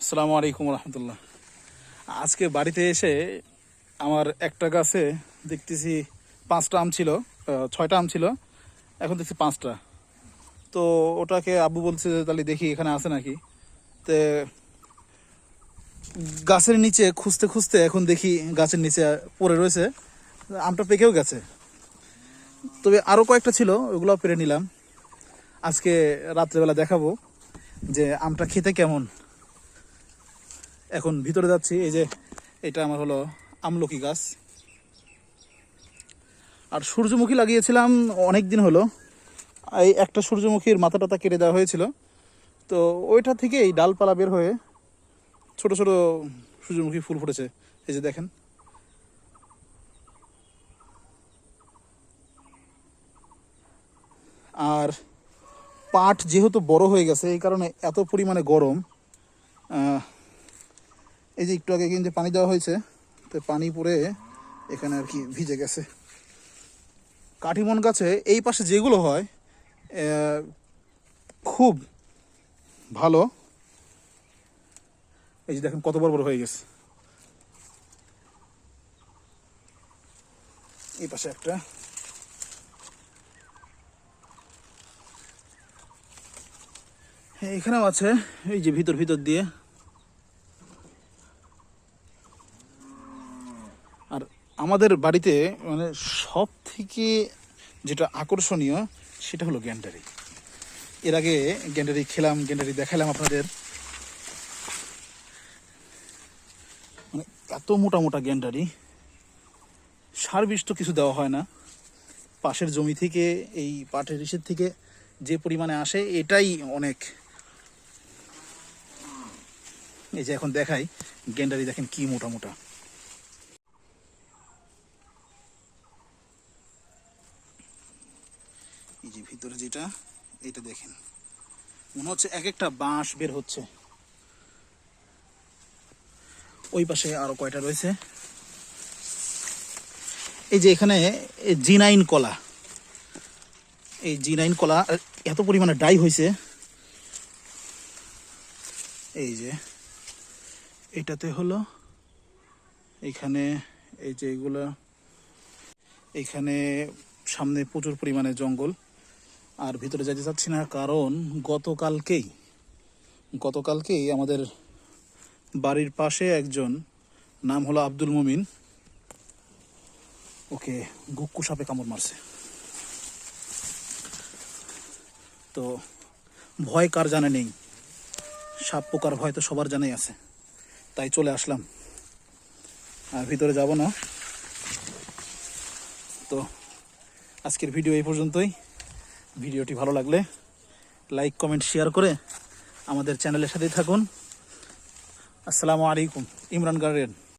আসসালামু আলাইকুম রহমতুল্লাহ। আজকে বাড়িতে এসে আমার একটা গাছে দেখতেছি 5টা আম ছিল, 6টা আম ছিল, এখন দেখছি 5টা। তো ওটাকে আব্বু বলছে যে তাহলে দেখি এখানে আছে নাকি। তো গাছের নিচে খুঁজতে খুঁজতে এখন দেখি গাছের নিচে পড়ে রয়েছে, আমটা পেকেও গেছে। তবে আরও কয়েকটা ছিল, ওগুলো পেরে নিলাম। আজকে রাত্রেবেলা দেখাবো যে আমটা খেতে কেমন। এখন ভিতরে যাচ্ছি। এই যে এটা আমার হলো আমলকি গাছ, আর সূর্যমুখী লাগিয়েছিলাম অনেক দিন হলো। এই একটা সূর্যমুখীর মাথা টাথা কেটে দেওয়া হয়েছিল, তো ওইটা থেকে এই ডালপালা বের হয়ে ছোট ছোট সূর্যমুখী ফুল ফুটেছে। এই যে দেখেন, আর পাট যেহেতু বড় হয়ে গেছে এই কারণে এত পরিমাণে গরম। এই যে একটু আগে কিন্তু পানি দেওয়া হয়েছে, তো পানি পড়ে এখানে আর কি ভিজে গেছে। কাঠিমন গাছে এই পাশে যেগুলো হয় খুব ভালো। এই যে দেখেন কত বড় বড় হয়ে গেছে। এই পাশে একটা, এখানেও আছে। এই যে ভিতর ভিতর দিয়ে। আর আমাদের বাড়িতে মানে সব থেকে যেটা আকর্ষণীয় সেটা হলো গ্যান্ডারি। এর আগে গ্যান্ডারি খেলাম, গ্যান্ডারি দেখালাম আপনাদের। মানে এত মোটা মোটা গ্যান্ডারি, সার বিষ তো কিছু দেওয়া হয় না, পাশের জমি থেকে এই পাটের ইসের থেকে যে পরিমাণে আসে এটাই অনেক। এই যে এখন দেখাই গ্যান্ডারি, দেখেন কি মোটা মোটা। এই যে ভিতরে যেটা, এটা দেখেন মনে হচ্ছে এক একটা বাঁশ বের হচ্ছে। ওই পাশে আরো কয়টা রয়েছে। এই যে এখানে জিনাইন কলা, এই জিনাইন কলা এত পরিমাণে ডাই হয়েছে। এই যে এটাতে হলো এইখানে, এই যে এগুলো, এইখানে সামনে প্রচুর পরিমাণে জঙ্গল। আর ভিতরে যেতে চাচ্ছি না কারণ গতকালকেই আমাদের বাড়ির পাশে একজন, নাম হলো আব্দুল মুমিন, ওকে গুক্কু সাপে কামড় মারছে। তো ভয় কার জানে নেই, সাপ পোকার ভয় তো সবার জানাই আছে, তাই চলে আসলাম। আর ভিতরে যাব না। তো আজকের ভিডিও এই পর্যন্তই। ভিডিওটি ভালো লাগলে লাইক কমেন্ট শেয়ার করে আমাদের চ্যানেলের সাথেই থাকুন। আসসালামু আলাইকুম। ইমরান গার্ডেন।